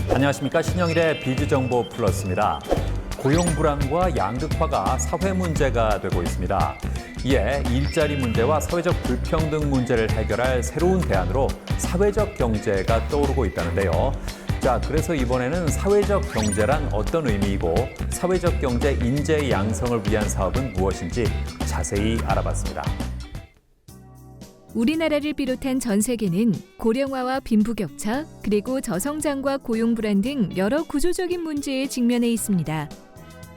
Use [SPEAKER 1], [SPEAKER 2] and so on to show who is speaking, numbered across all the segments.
[SPEAKER 1] 안녕하십니까. 신영일의 비즈정보 플러스입니다. 고용 불안과 양극화가 사회 문제가 되고 있습니다. 이에 일자리 문제와 사회적 불평등 문제를 해결할 새로운 대안으로 사회적 경제가 떠오르고 있다는데요. 자, 그래서 이번에는 사회적 경제란 어떤 의미이고 사회적 경제 인재 양성을 위한 사업은 무엇인지 자세히 알아봤습니다.
[SPEAKER 2] 우리나라를 비롯한 전 세계는 고령화와 빈부격차, 그리고 저성장과 고용 불안 등 여러 구조적인 문제에 직면해 있습니다.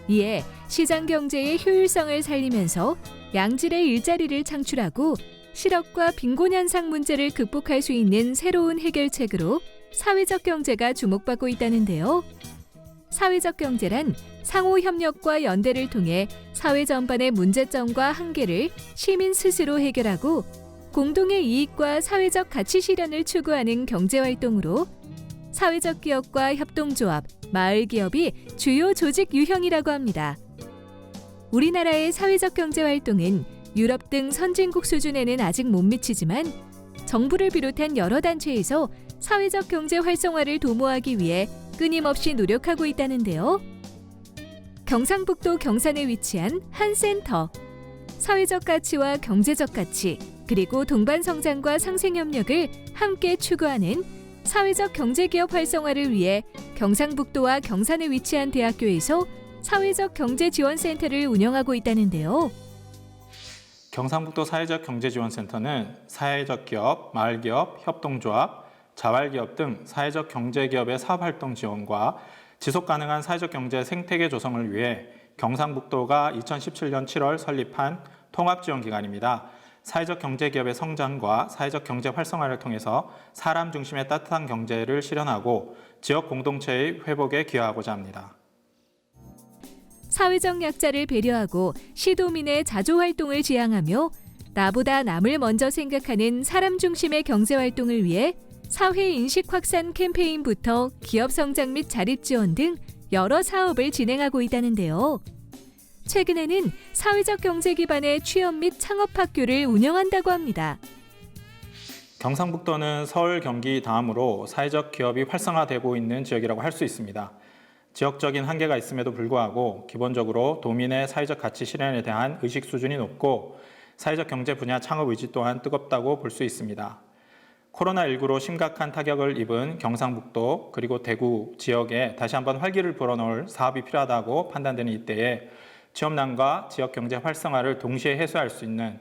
[SPEAKER 2] 이에 시장 경제의 효율성을 살리면서 양질의 일자리를 창출하고 실업과 빈곤 현상 문제를 극복할 수 있는 새로운 해결책으로 사회적 경제가 주목받고 있다는데요. 사회적 경제란 상호 협력과 연대를 통해 사회 전반의 문제점과 한계를 시민 스스로 해결하고 공동의 이익과 사회적 가치 실현을 추구하는 경제활동으로 사회적 기업과 협동조합, 마을기업이 주요 조직 유형이라고 합니다. 우리나라의 사회적 경제활동은 유럽 등 선진국 수준에는 아직 못 미치지만 정부를 비롯한 여러 단체에서 사회적 경제 활성화를 도모하기 위해 끊임없이 노력하고 있다는데요. 경상북도 경산에 위치한 한 센터. 사회적 가치와 경제적 가치, 그리고 동반 성장과 상생 협력을 함께 추구하는 사회적 경제기업 활성화를 위해 경상북도와 경산에 위치한 대학교에서 사회적 경제지원센터를 운영하고 있다는데요.
[SPEAKER 3] 경상북도 사회적 경제지원센터는 사회적 기업, 마을기업, 협동조합, 자활기업 등 사회적 경제기업의 사업활동 지원과 지속가능한 사회적 경제 생태계 조성을 위해 경상북도가 2017년 7월 설립한 통합지원기관입니다. 사회적 경제기업의 성장과 사회적 경제 활성화를 통해서 사람 중심의 따뜻한 경제를 실현하고 지역 공동체의 회복에 기여하고자 합니다.
[SPEAKER 2] 사회적 약자를 배려하고 시도민의 자조활동을 지향하며 나보다 남을 먼저 생각하는 사람 중심의 경제활동을 위해 사회인식 확산 캠페인부터 기업 성장 및 자립 지원 등 여러 사업을 진행하고 있다는데요. 최근에는 사회적 경제 기반의 취업 및 창업학교를 운영한다고 합니다.
[SPEAKER 3] 경상북도는 서울, 경기 다음으로 사회적 기업이 활성화되고 있는 지역이라고 할 수 있습니다. 지역적인 한계가 있음에도 불구하고 기본적으로 도민의 사회적 가치 실현에 대한 의식 수준이 높고 사회적 경제 분야 창업 의지 또한 뜨겁다고 볼 수 있습니다. 코로나19로 심각한 타격을 입은 경상북도 그리고 대구 지역에 다시 한번 활기를 불어넣을 사업이 필요하다고 판단되는 이때에 취업난과 지역경제 활성화를 동시에 해소할 수 있는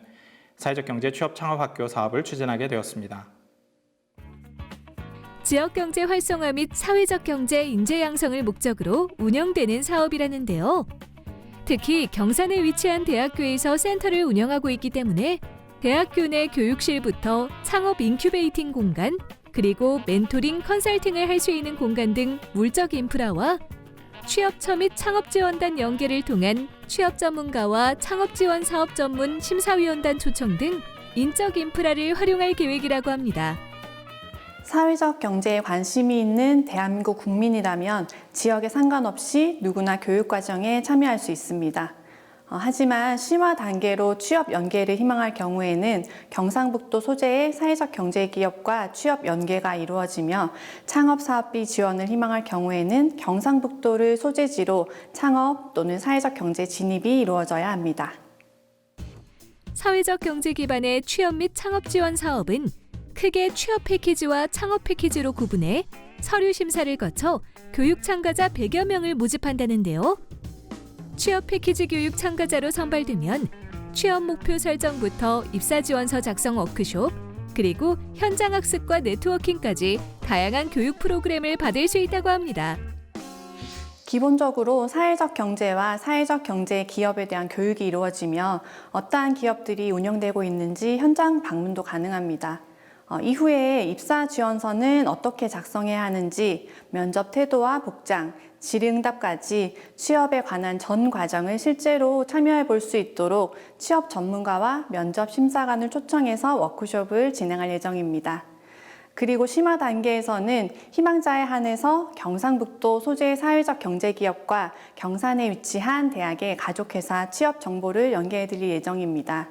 [SPEAKER 3] 사회적경제 취업창업학교 사업을 추진하게 되었습니다.
[SPEAKER 2] 지역경제 활성화 및 사회적 경제 인재 양성을 목적으로 운영되는 사업이라는데요. 특히 경산에 위치한 대학교에서 센터를 운영하고 있기 때문에 대학교 내 교육실부터 창업 인큐베이팅 공간, 그리고 멘토링 컨설팅을 할 수 있는 공간 등 물적 인프라와 취업처 및 창업지원단 연계를 통한 취업 전문가와 창업지원 사업 전문 심사위원단 초청 등 인적 인프라를 활용할 계획이라고 합니다.
[SPEAKER 4] 사회적 경제에 관심이 있는 대한민국 국민이라면 지역에 상관없이 누구나 교육과정에 참여할 수 있습니다. 하지만 심화 단계로 취업 연계를 희망할 경우에는 경상북도 소재의 사회적 경제기업과 취업 연계가 이루어지며 창업사업비 지원을 희망할 경우에는 경상북도를 소재지로 창업 또는 사회적 경제 진입이 이루어져야 합니다.
[SPEAKER 2] 사회적 경제 기반의 취업 및 창업 지원 사업은 크게 취업 패키지와 창업 패키지로 구분해 서류 심사를 거쳐 교육 참가자 100여 명을 모집한다는데요. 취업 패키지 교육 참가자로 선발되면 취업 목표 설정부터 입사 지원서 작성 워크숍, 그리고 현장 학습과 네트워킹까지 다양한 교육 프로그램을 받을 수 있다고 합니다.
[SPEAKER 4] 기본적으로 사회적 경제와 사회적 경제 기업에 대한 교육이 이루어지며 어떠한 기업들이 운영되고 있는지 현장 방문도 가능합니다. 이후에 입사 지원서는 어떻게 작성해야 하는지, 면접 태도와 복장, 질의응답까지 취업에 관한 전 과정을 실제로 참여해 볼 수 있도록 취업 전문가와 면접 심사관을 초청해서 워크숍을 진행할 예정입니다. 그리고 심화 단계에서는 희망자에 한해서 경상북도 소재 사회적 경제기업과 경산에 위치한 대학의 가족회사 취업 정보를 연계해 드릴 예정입니다.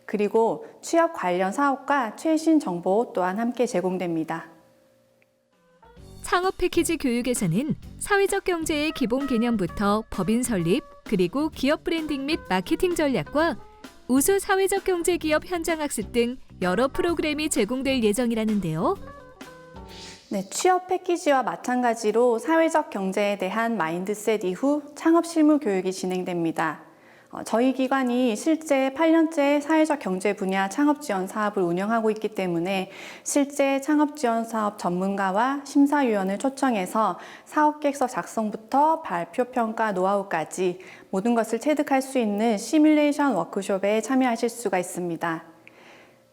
[SPEAKER 4] 그리고 취업 관련 사업과 최신 정보 또한 함께 제공됩니다.
[SPEAKER 2] 창업 패키지 교육에서는 사회적 경제의 기본 개념부터 법인 설립, 그리고 기업 브랜딩 및 마케팅 전략과 우수 사회적 경제 기업 현장 학습 등 여러 프로그램이 제공될 예정이라는데요.
[SPEAKER 4] 네, 취업 패키지와 마찬가지로 사회적 경제에 대한 마인드셋 이후 창업 실무 교육이 진행됩니다. 저희 기관이 실제 8년째 사회적 경제 분야 창업 지원 사업을 운영하고 있기 때문에 실제 창업 지원 사업 전문가와 심사위원을 초청해서 사업 계획서 작성부터 발표 평가 노하우까지 모든 것을 체득할 수 있는 시뮬레이션 워크숍에 참여하실 수가 있습니다.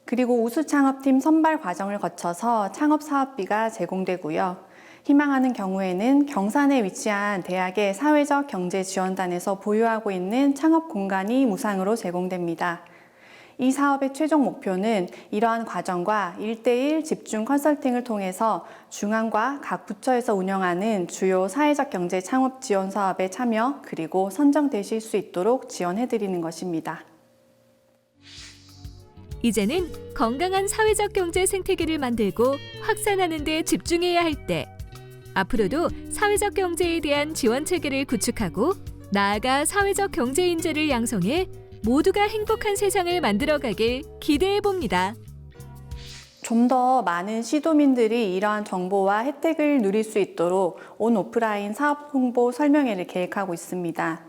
[SPEAKER 4] 그리고 우수 창업팀 선발 과정을 거쳐서 창업 사업비가 제공되고요. 희망하는 경우에는 경산에 위치한 대학의 사회적 경제 지원단에서 보유하고 있는 창업 공간이 무상으로 제공됩니다. 이 사업의 최종 목표는 이러한 과정과 1:1 집중 컨설팅을 통해서 중앙과 각 부처에서 운영하는 주요 사회적 경제 창업 지원 사업에 참여 그리고 선정되실 수 있도록 지원해드리는 것입니다.
[SPEAKER 2] 이제는 건강한 사회적 경제 생태계를 만들고 확산하는 데 집중해야 할 때. 앞으로도 사회적 경제에 대한 지원 체계를 구축하고 나아가 사회적 경제 인재를 양성해 모두가 행복한 세상을 만들어가길 기대해 봅니다.
[SPEAKER 4] 좀 더 많은 시도민들이 이러한 정보와 혜택을 누릴 수 있도록 온 오프라인 사업 홍보 설명회를 계획하고 있습니다.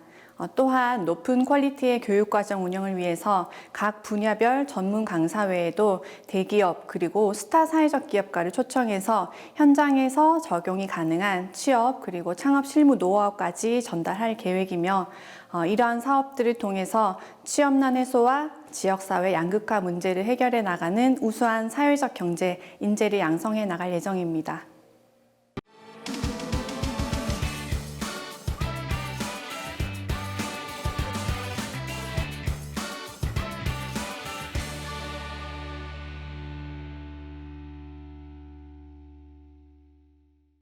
[SPEAKER 4] 또한 높은 퀄리티의 교육과정 운영을 위해서 각 분야별 전문 강사 외에도 대기업 그리고 스타 사회적 기업가를 초청해서 현장에서 적용이 가능한 취업 그리고 창업 실무 노하우까지 전달할 계획이며 이러한 사업들을 통해서 취업난 해소와 지역사회 양극화 문제를 해결해 나가는 우수한 사회적 경제 인재를 양성해 나갈 예정입니다.